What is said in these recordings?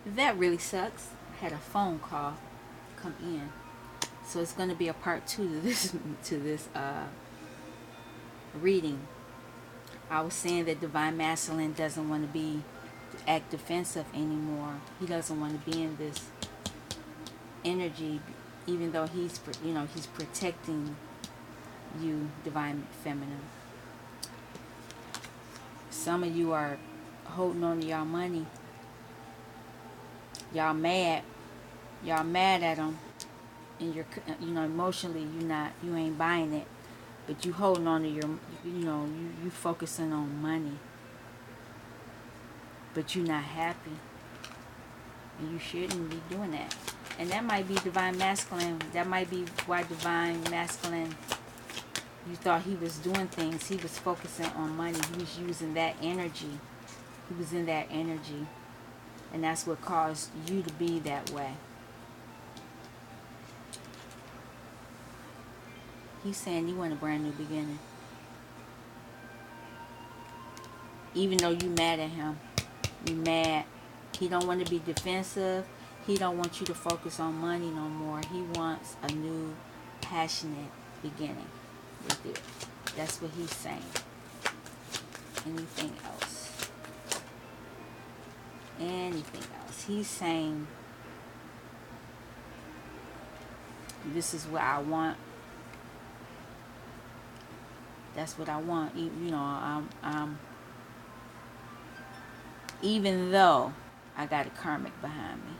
That really sucks. I had a phone call come in. So it's going to be a part 2 to this reading. I was saying that divine masculine doesn't want to be act defensive anymore. He doesn't want to be in this energy, even though he's protecting you, divine feminine. Some of you are holding on to y'all money. Y'all mad. Y'all mad at him, and you're emotionally you ain't buying it, but you holding on to your you focusing on money, but you're not happy, and you shouldn't be doing that. And that might be divine masculine. That might be why divine masculine, you thought he was doing things. He was focusing on money. He was using that energy. He was in that energy. And that's what caused you to be that way. He's saying you want a brand new beginning. Even though you mad at him. You mad. He don't want to be defensive. He don't want you to focus on money no more. He wants a new, passionate beginning with you. That's what he's saying. Anything else? Anything else? He's saying, this is what I want. That's what I want. I'm even though I got a karmic behind me.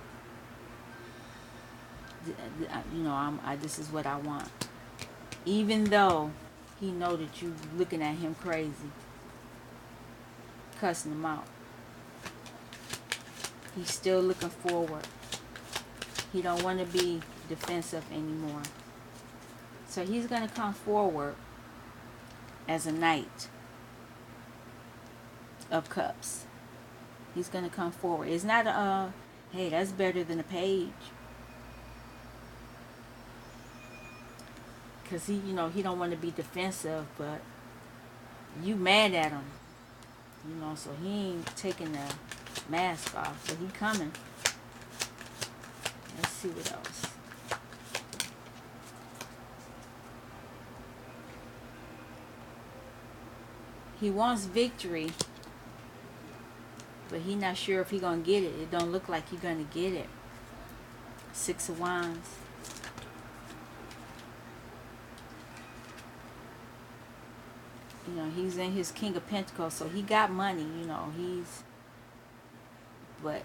This is what I want. Even though he know that you looking at him crazy, cussing him out, he's still looking forward. He don't want to be defensive anymore. So he's going to come forward as a Knight of Cups. He's going to come forward. It's not hey, that's better than a page. Because he don't want to be defensive, but you mad at him. So he ain't taking the mask off. So he coming. Let's see what else. He wants victory, but he not sure if he gonna get it. It don't look like he gonna get it. 6 of Wands. He's in his King of Pentacles, so he got money. But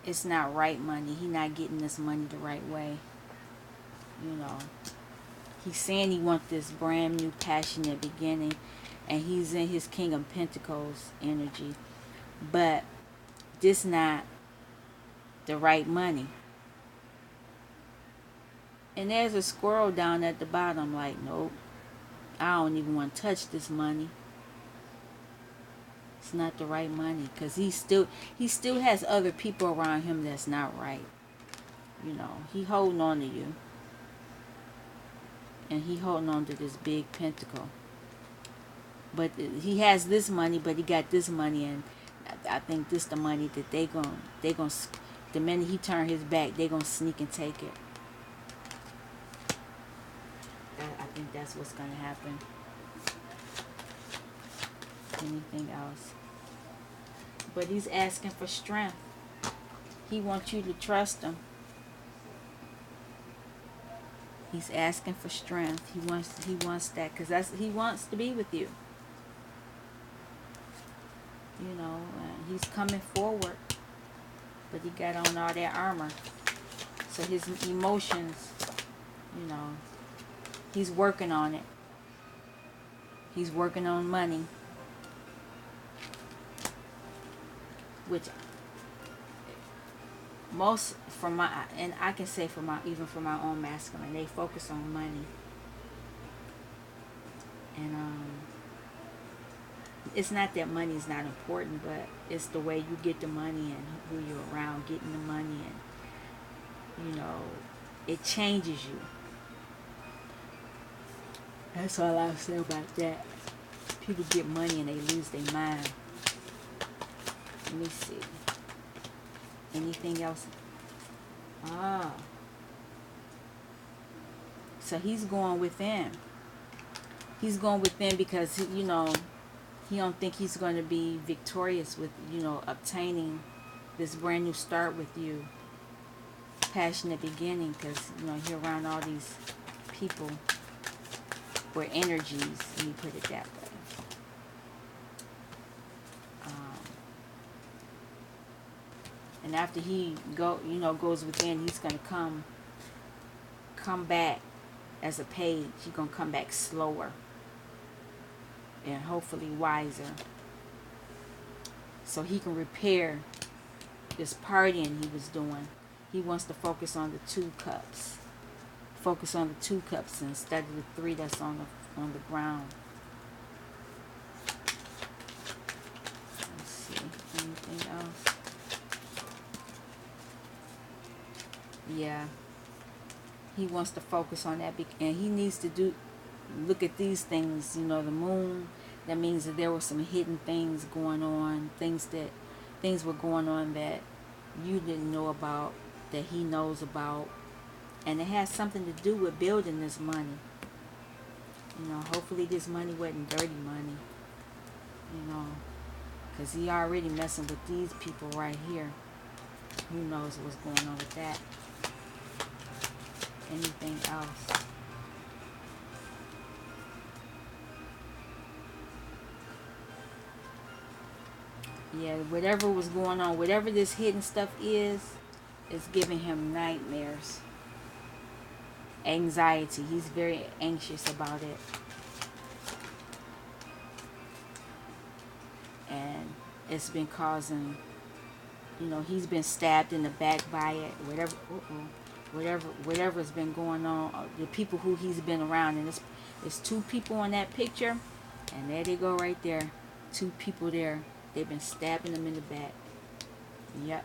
it's not right money. He not getting this money the right way. He's saying he wants this brand new passionate beginning, and he's in his King of Pentacles energy, but this not the right money. And there's a squirrel down at the bottom like, nope, I don't even want to touch this money. It's not the right money, because he still has other people around him that's not right. He holding on to you, and he holding on to this big pentacle. But he has this money, but he got this money, and I think this the money that they gon' the minute he turn his back, they gonna sneak and take it. I think that's what's gonna happen. Anything else? But he's asking for strength. He wants you to trust him. He's asking for strength. He wants that, because he wants to be with you. He's coming forward, but he got on all that armor. So his emotions, he's working on it. He's working on money, which most and I can say even for my own masculine, they focus on money. And it's not that money is not important, but it's the way you get the money and who you're around getting the money, and it changes you. That's all I'll say about that. People get money and they lose their mind. Let me see. Anything else? Ah. So he's going within. He's going within because, he don't think he's going to be victorious with, obtaining this brand new start with you. Passionate beginning, because, you're around all these people or energies, let me put it that way. And after he goes within, he's going to come back as a page. He's going to come back slower and hopefully wiser, so he can repair this partying he was doing. He wants to focus on the 2 cups. Focus on the 2 cups instead of the 3 that's on the ground. Let's see. Anything else? Yeah. He wants to focus on that, and he needs to look at these things. The moon. That means that there were some hidden things going on. Things were going on that you didn't know about, that he knows about, and it has something to do with building this money. Hopefully this money wasn't dirty money, because he already messing with these people right here. Who knows what's going on with that? Anything else? Yeah, whatever was going on, whatever this hidden stuff is giving him nightmares, anxiety. He's very anxious about it. And it's been causing, he's been stabbed in the back by it, whatever's been going on. The people who he's been around, and it's 2 people on that picture, and there they go right there. 2 people there. They've been stabbing them in the back. Yep.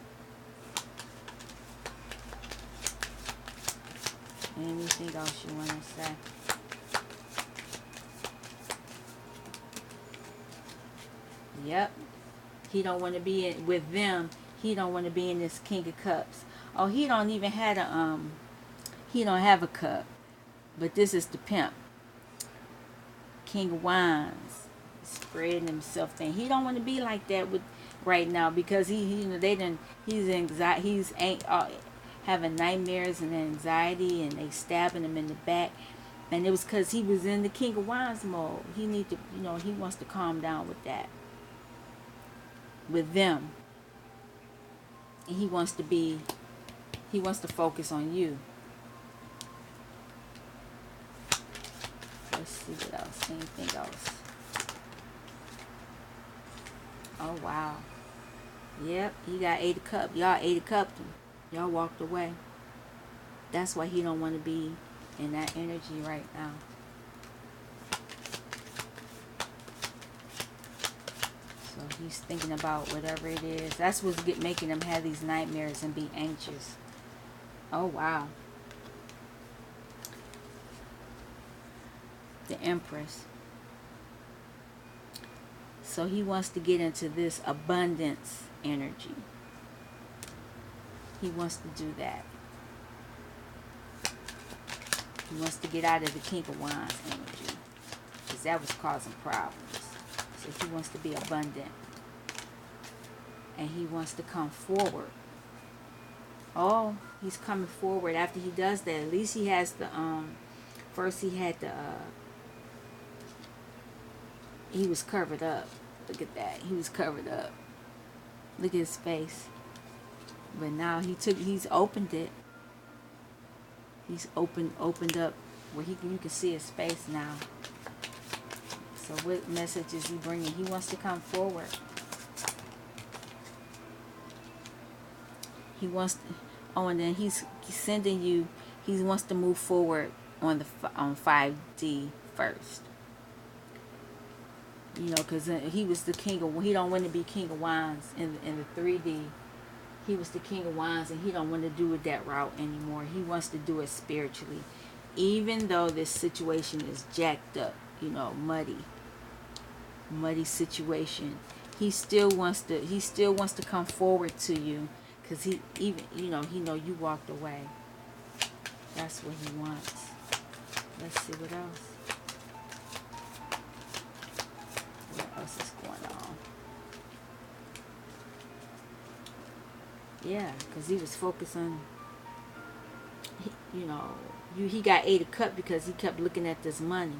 Anything else you want to say? Yep. He don't want to be with them. He don't want to be in this King of Cups. Oh, he don't even have he don't have a cup. But this is the pimp. King of Wands. Spreading himself thin. He don't want to be like that right now, because he's having nightmares and anxiety, and they stabbing him in the back, and it was because he was in the King of Wands mode. He he wants to calm down with that, with them, and he wants to focus on you. Let's see what else. Anything else? Oh, wow. Yep, he got 8 of cups. Y'all 8 of cups. Y'all walked away. That's why he don't want to be in that energy right now. So he's thinking about whatever it is. That's what's making him have these nightmares and be anxious. Oh, wow. The Empress. So he wants to get into this abundance energy. He wants to do that. He wants to get out of the King of Wands energy, because that was causing problems. So he wants to be abundant. And he wants to come forward. Oh, he's coming forward after he does that. At least he has the, first he had the, he was covered up. Look at that. He was covered up. Look at his face. But now he's opened it. He's opened up where you can see his face now. So what message is he bringing? He wants to come forward. He wants to, and then he's sending you, he wants to move forward on 5D first. Because he was the king of, he don't want to be King of Wands in the 3D. He was the King of Wands, and he don't want to do it that route anymore. He wants to do it spiritually. Even though this situation is jacked up, muddy situation, he still wants to come forward to you, Because he even, he know you walked away. That's what he wants. Let's see what else. What else is going on? Yeah, because he was focused on, he got 8 of Cups because he kept looking at this money,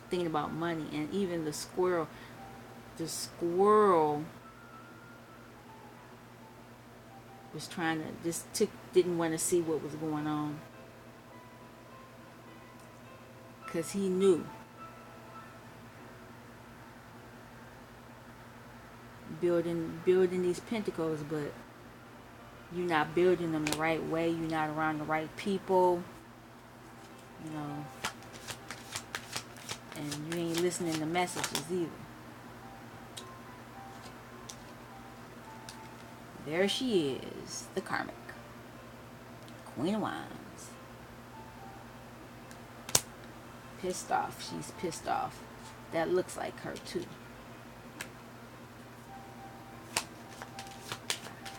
thinking about money. And even the squirrel was trying to, didn't want to see what was going on, because he knew building these pentacles, but you're not building them the right way. You're not around the right people, and you ain't listening to messages either. There she is, the karmic Queen of Wands. Pissed off. She's pissed off. That looks like her too.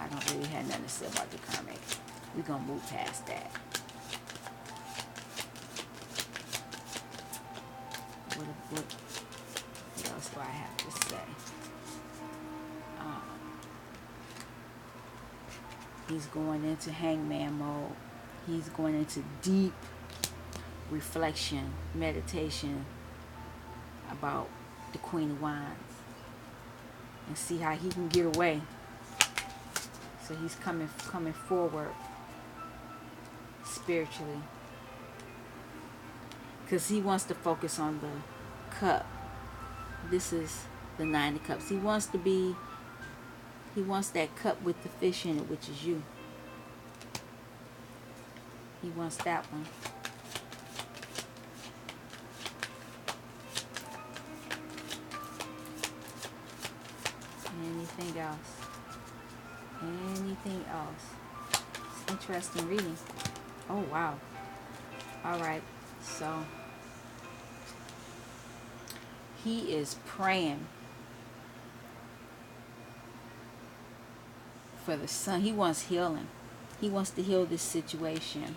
I don't really have nothing to say about the karmic. We're gonna move past that. What else do I have to say? He's going into hangman mode. He's going into deep reflection, meditation about the Queen of Wands, and see how he can get away. So he's coming forward spiritually, because he wants to focus on the cup. This is the 9 of Cups. He wants that cup with the fish in it, which is you. He wants that one. Anything else? Anything else? It's interesting reading. Oh, wow. Alright, so he is praying for the son. He wants healing. He wants to heal this situation.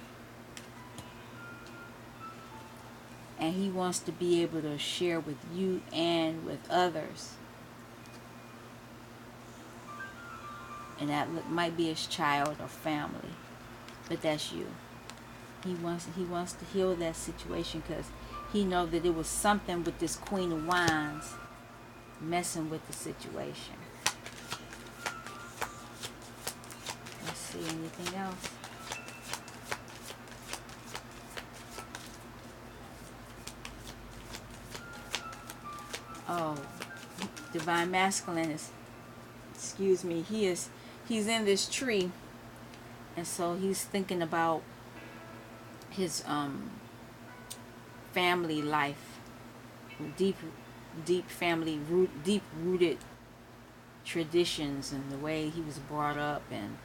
And he wants to be able to share with you and with others. And that might be his child or family, but that's you. He wants to heal that situation, because he knows that it was something with this Queen of Wands messing with the situation. Let's see, anything else? Oh, Divine Masculine is, excuse me, he's in this tree, and so he's thinking about his family life, deep family deep rooted traditions, and the way he was brought up, and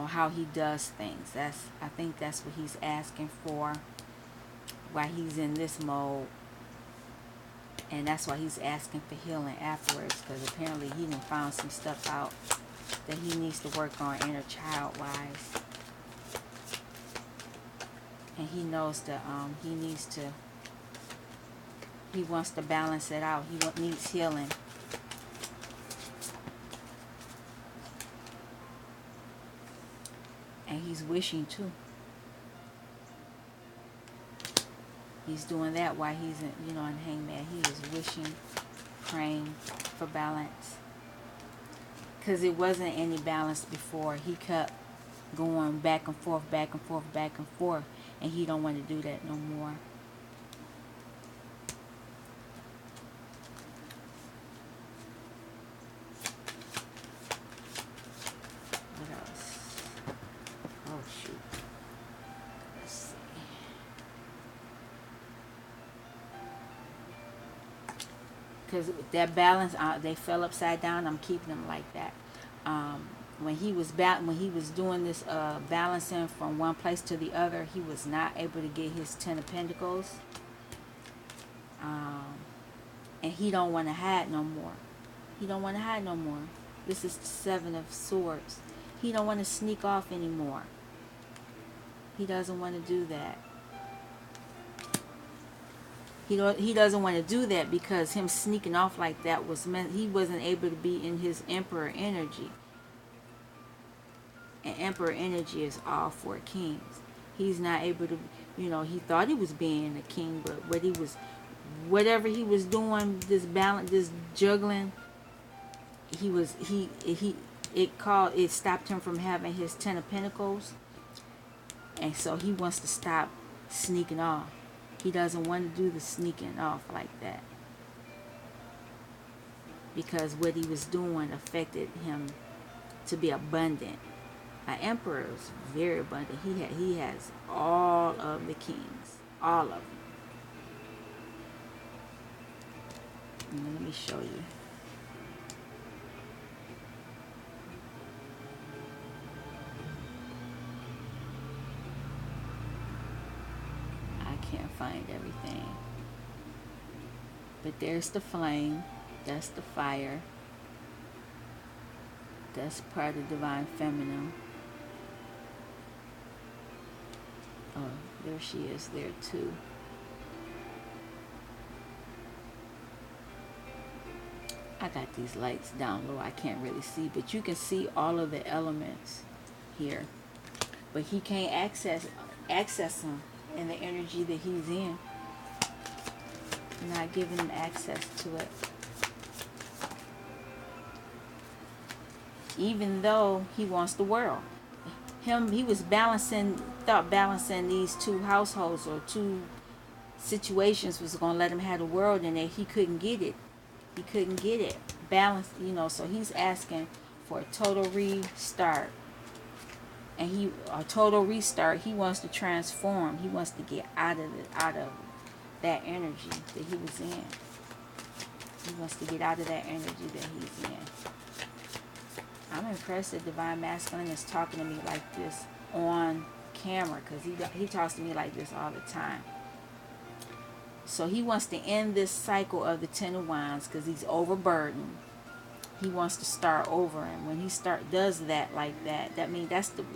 how he does things. I think that's what he's asking for, why he's in this mode. And that's why he's asking for healing afterwards, because apparently he done found some stuff out that he needs to work on inner child wise. And he knows that he wants to balance it out. He needs healing. And he's wishing too. He's doing that while he's in hangman. He is wishing, praying for balance. Because it wasn't any balance before. He kept going back and forth, back and forth, back and forth. And he don't want to do that no more. What else? Oh, shoot. Let's see. Because that balance, they fell upside down. I'm keeping them like that. When he was doing this balancing from one place to the other, he was not able to get his 10 of Pentacles. And he don't want to hide no more. He don't want to hide no more. This is the 7 of Swords. He don't want to sneak off anymore. He doesn't want to do that. He doesn't want to do that because him sneaking off like that was meant he wasn't able to be in his emperor energy. And emperor energy is all four kings. He's not able to, he thought he was being a king, but whatever he was doing, this balance, this juggling, it stopped him from having his 10 of Pentacles. And so he wants to stop sneaking off. He doesn't want to do the sneaking off like that, because what he was doing affected him to be abundant. An emperor is very abundant. He has all of the kings, all of them. And let me show you. Can't find everything, but there's the flame, that's the fire, that's part of divine feminine. Oh, there she is there too. I got these lights down low, I can't really see, but you can see all of the elements here, but he can't access them and the energy that he's in. You're not giving him access to it. Even though he wants the world. He was balancing these two households or two situations was going to let him have the world, and that he couldn't get it. He couldn't get it. Balance, so he's asking for a total restart. And a total restart. He wants to transform. He wants to get out of that energy that he was in. He wants to get out of that energy that he's in. I'm impressed that Divine Masculine is talking to me like this on camera, because he talks to me like this all the time. So he wants to end this cycle of the 10 of Wands because he's overburdened. He wants to start over, and when he does that like that means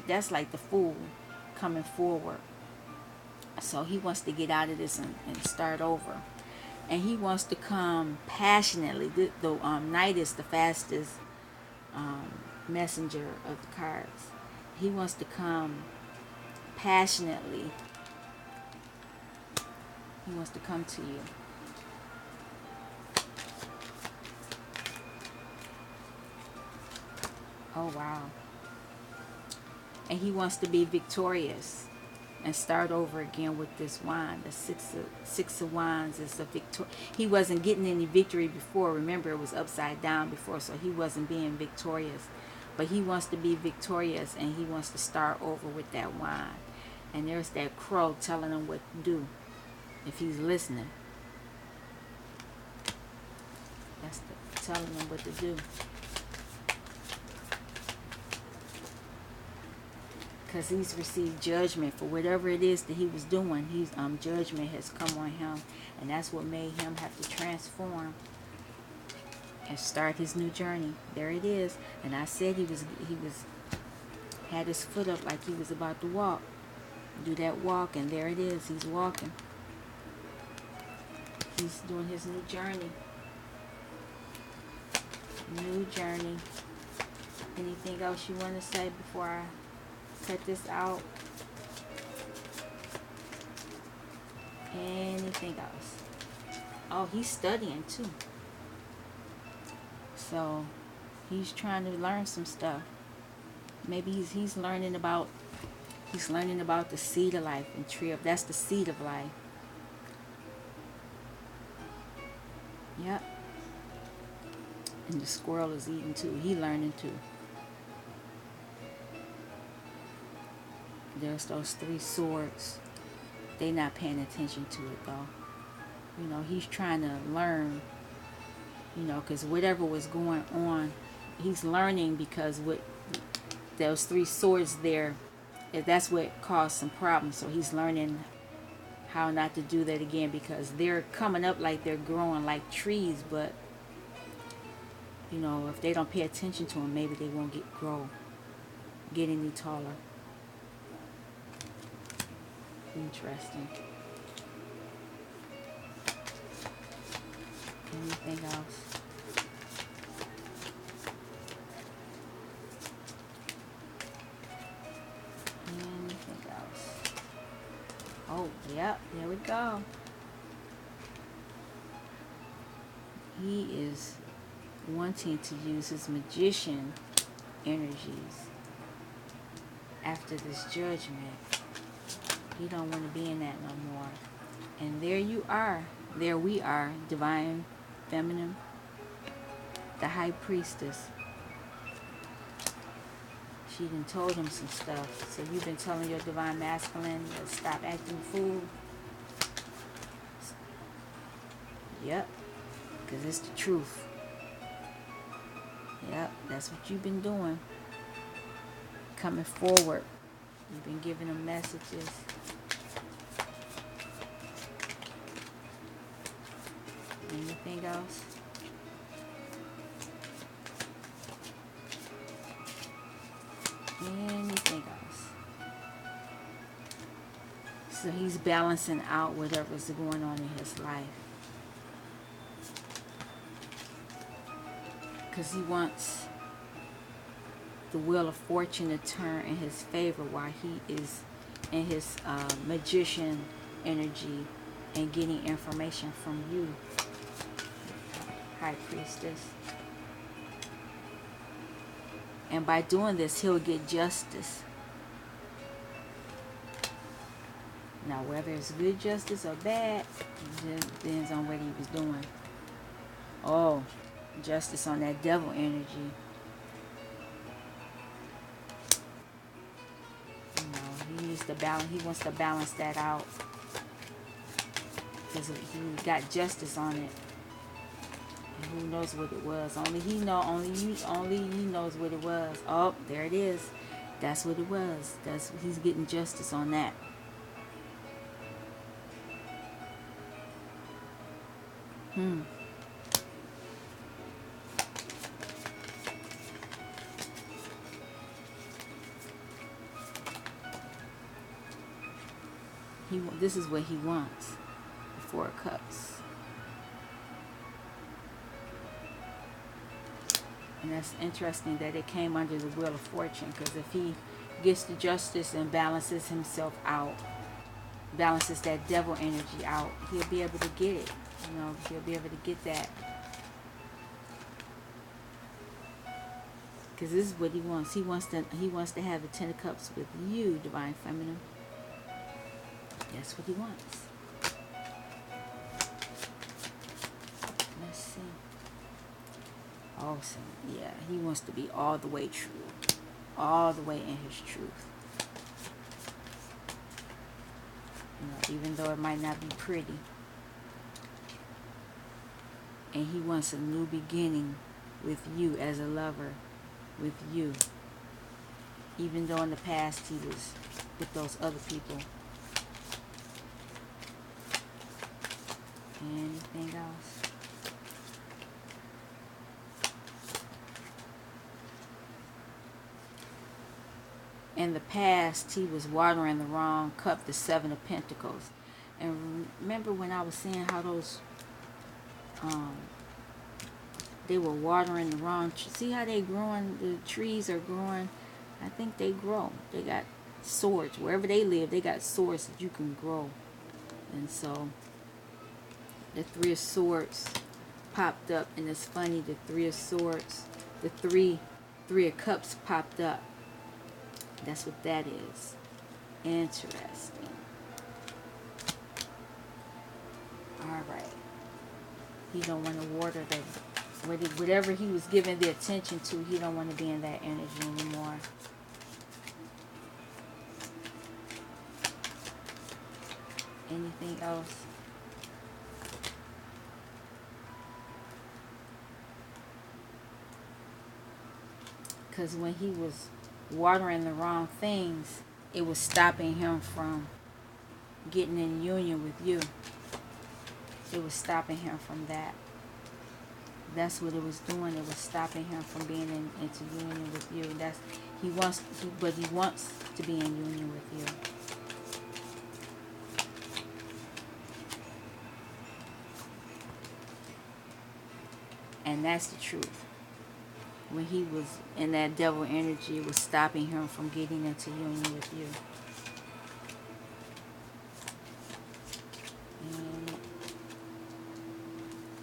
that's like the Fool coming forward. So he wants to get out of this and start over, and he wants to come passionately. The Knight is the fastest messenger of the cards. He wants to come passionately. He wants to come to you. Oh, wow. And he wants to be victorious and start over again with this wand. The six of Wands is a victory. He wasn't getting any victory before. Remember, it was upside down before, so he wasn't being victorious. But he wants to be victorious, and he wants to start over with that wand. And there's that crow telling him what to do, if he's listening. That's telling him what to do. Because he's received judgment for whatever it is that he was doing. Judgment has come on him, and that's what made him have to transform and start his new journey. There it is. And I said he had his foot up like he was about to walk, do that walk, and there it is. He's walking. He's doing his new journey. New journey. Anything else you want to say before I cut this out? Anything else? Oh, he's studying too. So he's trying to learn some stuff. Maybe he's learning about the seed of life and tree of, that's the seed of life. Yep. And the squirrel is eating too. He learning too. There's those 3 swords. They not paying attention to it though. He's trying to learn. Because whatever was going on, he's learning, because with those 3 swords there, that's what caused some problems. So he's learning how not to do that again, because they're coming up like they're growing like trees, but if they don't pay attention to them, maybe they won't grow. get any taller. Interesting. Anything else? Anything else? Oh, yep, there we go. He is wanting to use his magician energies after this judgment. He don't want to be in that no more. And there you are. There we are, divine feminine, the high priestess. She done told him some stuff. So you've been telling your divine masculine to stop acting fool. Yep, because it's the truth. Yep, that's what you've been doing. Coming forward. You've been giving them messages. Anything else? Anything else? So he's balancing out whatever's going on in his life. Because he wants the wheel of fortune to turn in his favor while he is in his magician energy and getting information from you, high priestess. And by doing this, he'll get justice. Now, whether it's good justice or bad, it depends on what he was doing. Oh, justice on that devil energy. You know, he needs to balance. He wants to balance that out because he got justice on it. And who knows what it was? Only he know. Only he knows what it was. Oh, there it is. That's what it was. He's getting justice on that. This is what he wants. The Four of Cups. And that's interesting that it came under the Wheel of Fortune, because if he gets the justice and balances himself out, balances that devil energy out, he'll be able to get it. You know, he'll be able to get that. Because this is what he wants. He wants to have the Ten of Cups with you, divine feminine. That's what he wants. Let's see. Awesome. Yeah, he wants to be all the way true. All the way in his truth. You know, even though it might not be pretty. And he wants a new beginning with you as a lover. With you. Even though in the past he was with those other people. Anything else? In the past, he was watering the wrong cup, the Seven of Pentacles. And remember when I was saying how those, they were watering the wrong, see how they growing, the trees are growing, I think they grow. They got swords. Wherever they live, they got swords that you can grow. And so, the Three of Swords popped up, and it's funny, the Three of Swords, the Three of Cups popped up. That's what that is. Interesting. Alright. He don't want to water the, whatever he was giving the attention to, he don't want to be in that energy anymore. Anything else? Because when he was watering the wrong things, it was stopping him from getting in union with you. It was stopping him from that. That's what it was doing. It was stopping him from being into union with you. But he wants to be in union with you. And that's the truth. When he was in that devil energy, it was stopping him from getting into union with you.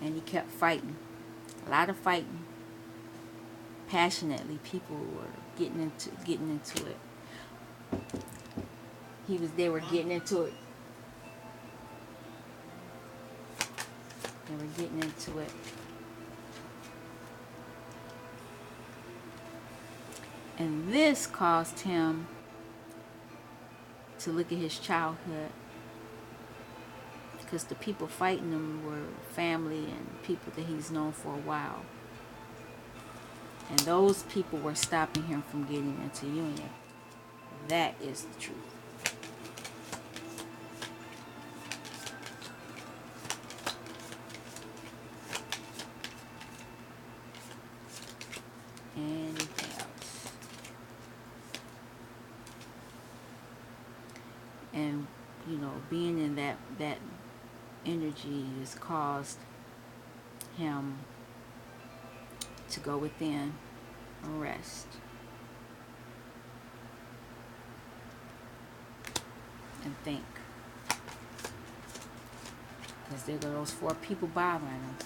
And he kept fighting. A lot of fighting. Passionately. People were getting into it. They were getting into it. They were getting into it. And this caused him to look at his childhood, because the people fighting him were family and people that he's known for a while. And those people were stopping him from getting into union. That is the truth. Anything else? And being in that energy has caused him to go within and rest. And think. Because there go those 4 people bothering him,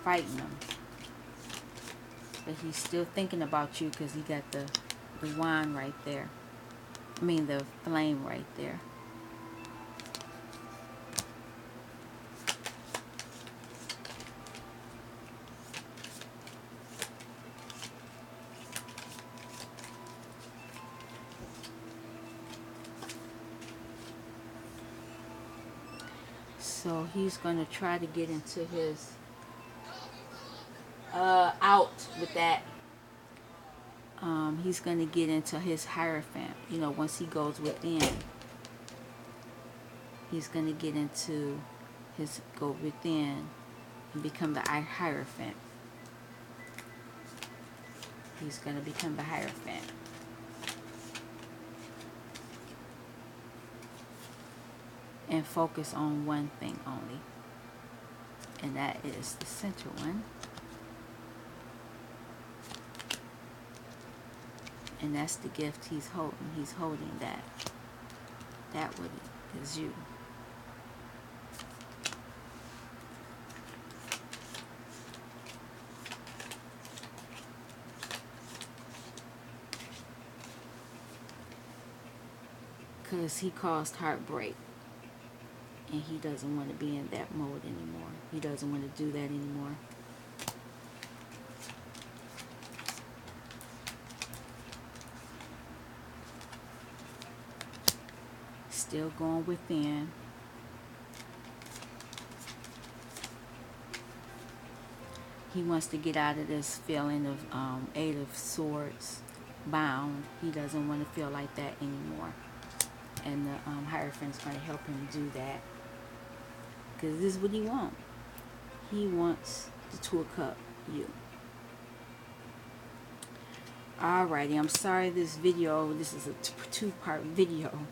fighting him. But he's still thinking about you because he got the wand right there. I mean the flame right there. So he's going to try to get into his out with that. He's going to get into his Hierophant. Once he goes within, he's going to get into go within and become the Hierophant. He's going to become the Hierophant. And focus on one thing only. And that is the center one. And that's the gift he's holding. He's holding that. That one is you. Because he caused heartbreak. And he doesn't want to be in that mode anymore. He doesn't want to do that anymore. Still going within. He wants to get out of this feeling of 8 of Swords bound. He doesn't want to feel like that anymore. And the Hierophant's going to help him do that. Because this is what he wants. He wants the 2 of Cups, you. Alrighty, I'm sorry this is a 2-part video.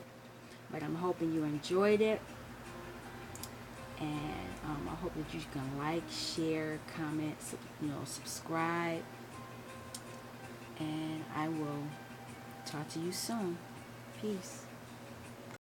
But I'm hoping you enjoyed it. And I hope that you can like, share, comment, subscribe. And I will talk to you soon. Peace.